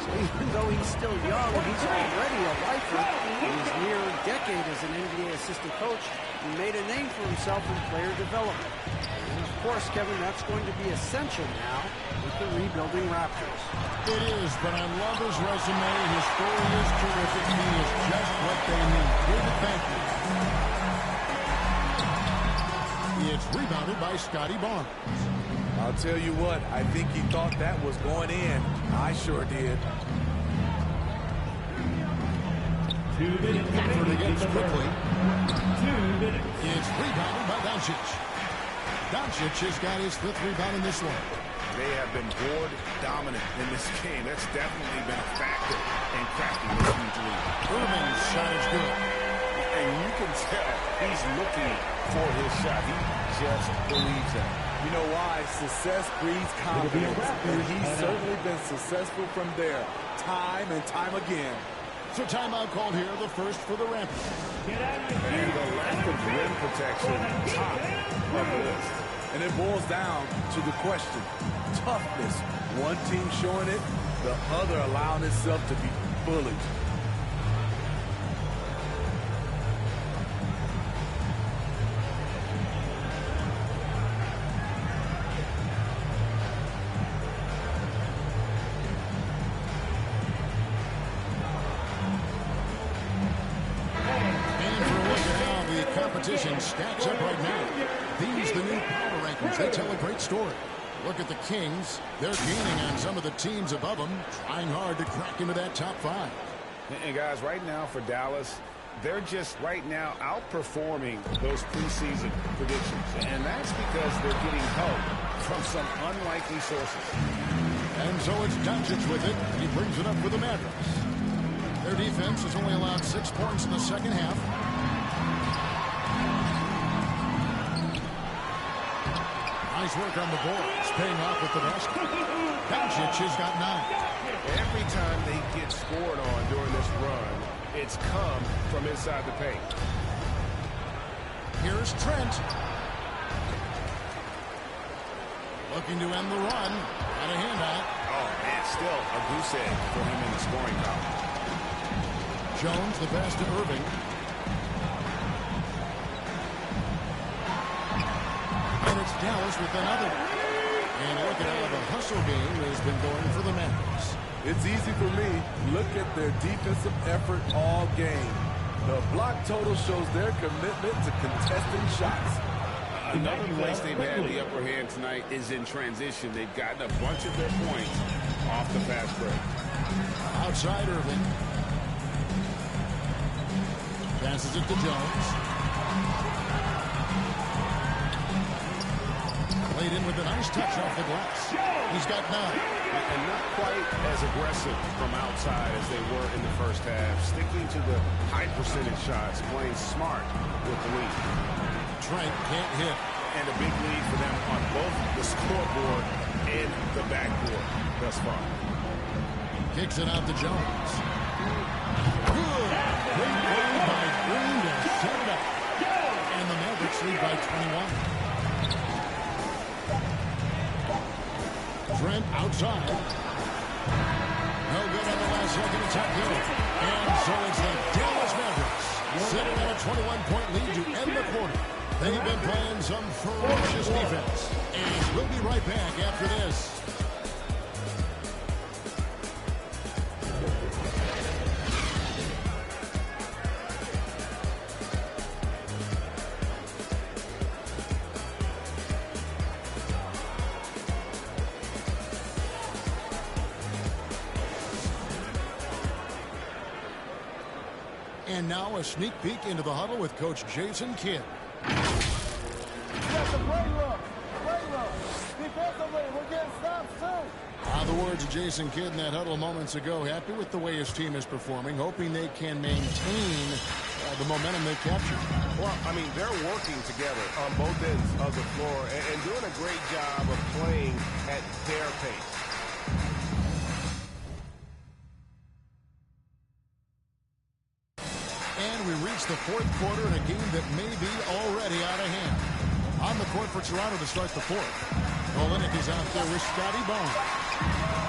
So even though he's still young, he's already a lifer. In his near decade as an NBA assistant coach, he made a name for himself in player development. And of course, Kevin, that's going to be essential now with the rebuilding Raptors. It is, but I love his resume. His story is terrific. He is just what they need. David, thank you. It's rebounded by Scotty Barnes. I'll tell you what, I think he thought that was going in. I sure did. 2 minutes. Effort against quickly. 2 minutes. It's rebounded by Doncic. Doncic has got his 5th rebound in this one. They have been board dominant in this game. That's definitely been a factor in cracking this huge lead. Irving's shot is good. And you can tell he's looking for his shot. He just believes in it. You know why? Success breeds confidence. And he's certainly been successful from there, time and time again. So timeout called here, the first for the Raptors. And the lack of rim protection, top of the list. And it boils down to the question, toughness. One team showing it, the other allowing itself to be bullied. Stacks up right now. These the new power rankings. They tell a great story. Look at the Kings. They're gaining on some of the teams above them, trying hard to crack into that top 5. And guys, right now for Dallas, they're just right now outperforming those preseason predictions. And that's because they're getting help from some unlikely sources. And so it's Doncic with it. He brings it up for the Mavericks. Their defense has only allowed 6 points in the second half. Nice work on the boards, paying off with the basket. Doncic has got 9. Every time they get scored on during this run, it's come from inside the paint. Here's Trent. Looking to end the run. Got a handout. Oh, man, still a goose egg for him in the scoring column. Jones, the pass to Irving. Dallas with another. And look at how the hustle game has been going for the Mavericks. It's easy for me. Look at their defensive effort all game. The block total shows their commitment to contesting shots. Another place they've had the upper hand tonight is in transition. They've gotten a bunch of their points off the fast break. Outside Irving. Passes it to Jones. Played in with a nice touch off the glass. He's got 9. And not quite as aggressive from outside as they were in the first half. Sticking to the high percentage shots, playing smart with the lead. Trent can't hit. And a big lead for them on both the scoreboard and the backboard thus far. Kicks it out to Jones. Good. Great play by Green to set it up. And the Mavericks lead by 21. Trent outside. No good on the last second attack here. And so it's the Dallas Mavericks sitting at a 21-point lead to end the quarter. They've been playing some ferocious defense. And we'll be right back after this. And now a sneak peek into the huddle with Coach Jason Kidd. That's a great look. Great look. Defensively, we're getting stops too. The words of Jason Kidd in that huddle moments ago. Happy with the way his team is performing, hoping they can maintain the momentum they've captured. Well, I mean, they're working together on both ends of the floor and doing a great job of playing at their pace. And we reach the fourth quarter in a game that may be already out of hand. On the court for Toronto to start the fourth. Olenek is out there with Scotty Barnes.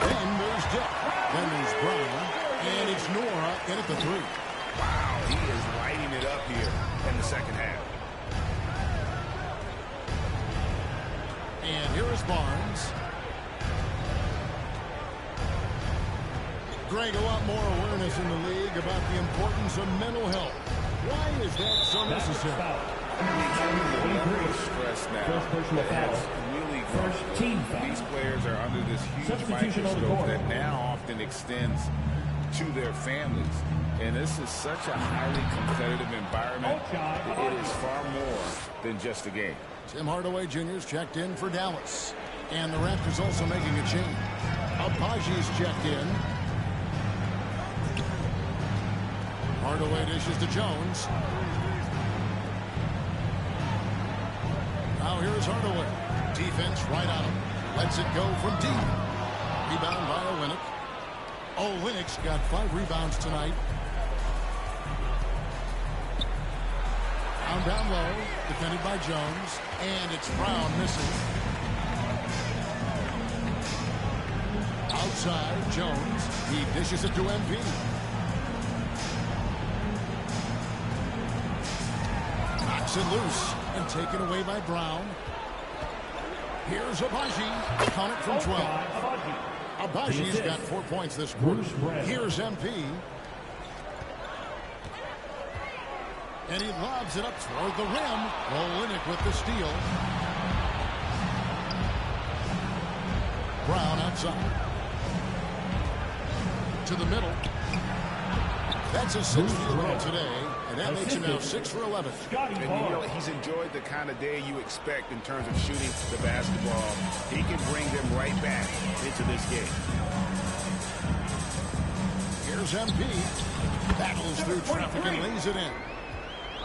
Then there's Dick. Then there's Brown. And it's Nora in at the three. Wow, he is lighting it up here in the second half. And here is Barnes. Greg, a lot more awareness in the league about the importance of mental health. Why is that so necessary? Stress now. Really these players are under this huge microscope that now often extends to their families. And this is such a highly competitive environment. It is far more than just a game. Tim Hardaway Jr.'s checked in for Dallas. And the Raptors also making a change. Abaji's checked in. Hardaway dishes to Jones. Now here's Hardaway. Defense right on him. Lets it go from deep. Rebound by Olenek. Olenek's got 5 rebounds tonight. Down low. Defended by Jones. And it's Brown missing. Outside, Jones. He dishes it to MP. Knocks it loose and taken away by Brown. Here's Abaji. Count it from 12. Abaji's got 4 points this quarter. Here's MP. And he lobs it up toward the rim. Olenek with the steal. Brown outside. To the middle. That's a 6th field goal today. And that makes him now 6 for 11. And you know, he's enjoyed the kind of day you expect in terms of shooting the basketball. He can bring them right back into this game. Here's MP. Battles through traffic and lays it in.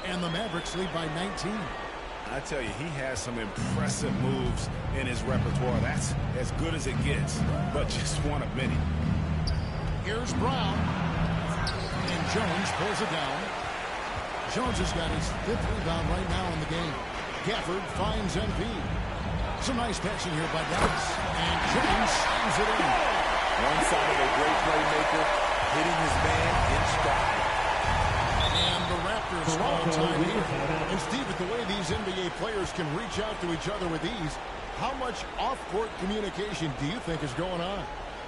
And the Mavericks lead by 19. I tell you, he has some impressive moves in his repertoire. That's as good as it gets, but just one of many. Here's Brown. And Jones pulls it down. Jones has got his 5th rebound right now in the game. Gafford finds MP. Some nice passing here by Dallas. And Jones slams it in. One side of a great playmaker, hitting his man in stride. And the Raptors on time here. And Steve, with the way these NBA players can reach out to each other with ease, how much off-court communication do you think is going on?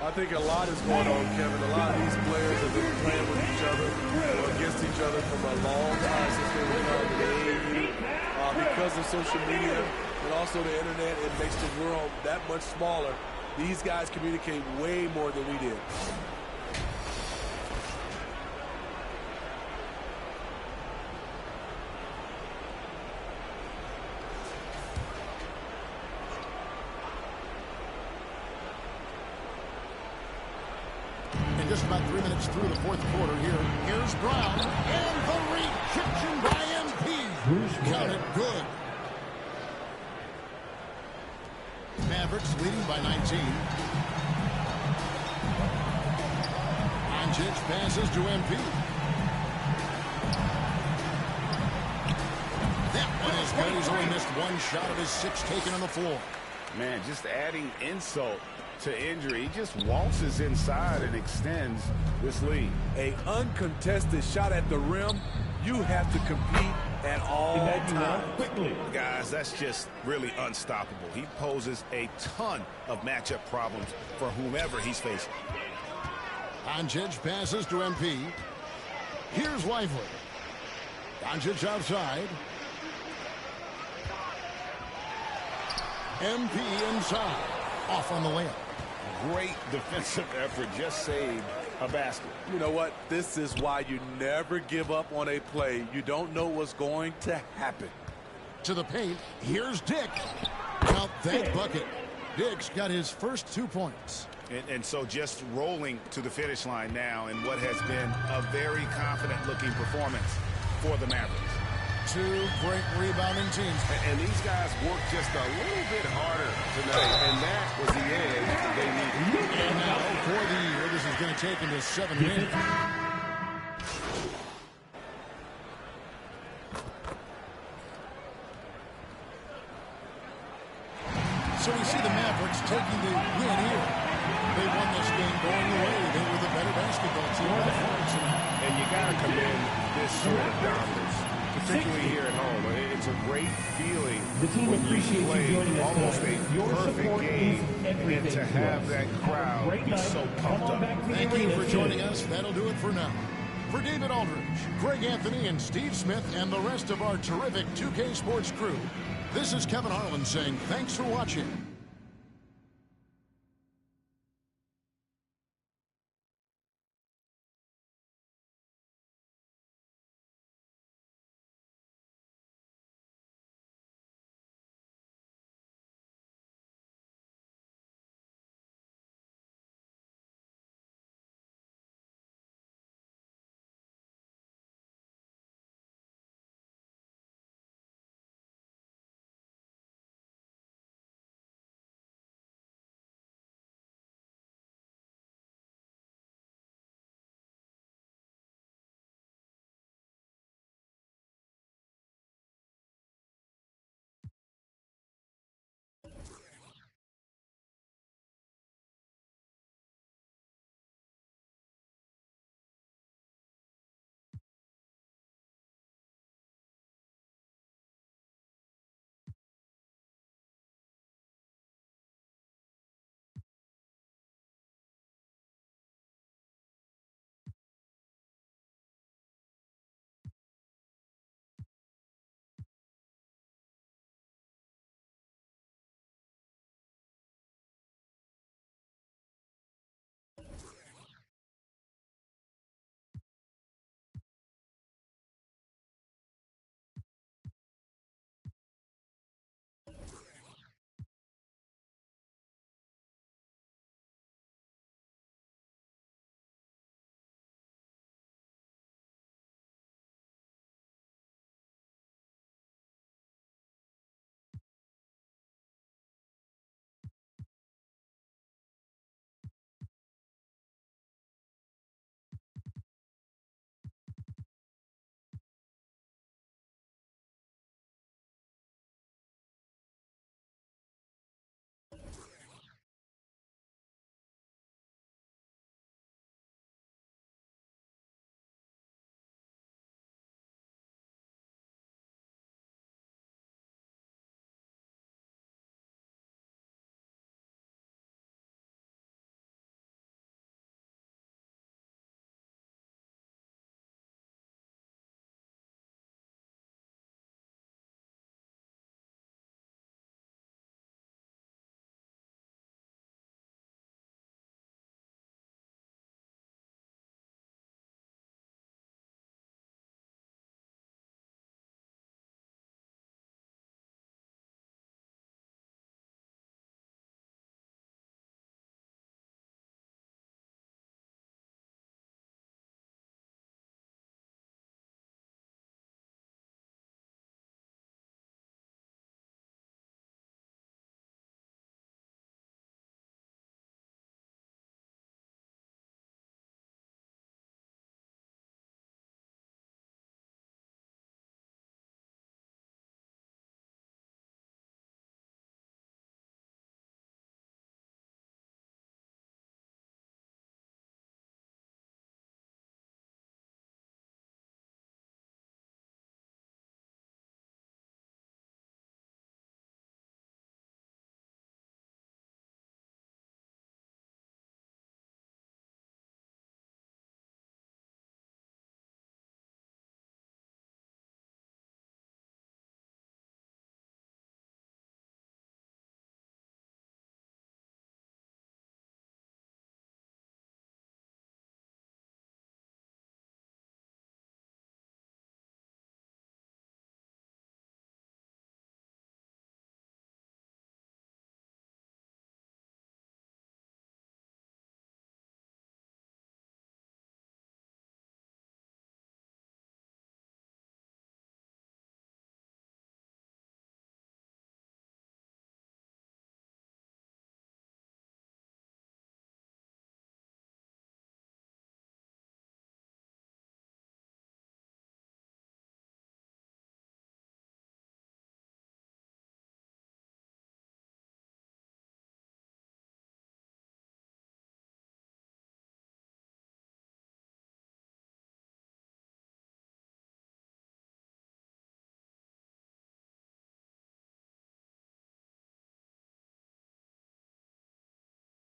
I think a lot is going on, Kevin. A lot of these players have been playing with each other or against each other from a long time since they were young in the AAU. Because of social media and also the internet, it makes the world that much smaller. These guys communicate way more than we did. Just about 3 minutes through the fourth quarter here. Here's Brown. And the rejection by MP. Count it good. Mavericks leading by 19. Doncic passes to MP. That one is good. He's only missed 1 shot of his 6 taken on the floor. Man, just adding insult to injury. He just waltzes inside and extends this lead. A uncontested shot at the rim, you have to compete at all times. Guys, that's just really unstoppable. He poses a ton of matchup problems for whomever he's facing. Doncic passes to MP. Here's Lively. Doncic outside. MP inside. Off on the layup. Great defensive effort, just saved a basket. You know what? This is why you never give up on a play. You don't know what's going to happen. To the paint, here's Dick. Count that bucket. Dick's got his first 2 points. And so just rolling to the finish line now in what has been a very confident-looking performance for the Mavericks. 2 great rebounding teams. And these guys worked just a little bit harder tonight, and that was the edge they needed. And now for the year, this is going to take into 7 minutes. So we see the Mavericks taking the win here. They won this game going away. They were the better basketball team by far tonight. And you got to commend this sort of dominance, particularly here at home. It's a great feeling when you play almost a perfect game and to have that crowd be so pumped up. Thank you for joining us. That'll do it for now. For David Aldridge, Greg Anthony, and Steve Smith, and the rest of our terrific 2K Sports crew, this is Kevin Harlan saying thanks for watching.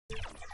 2.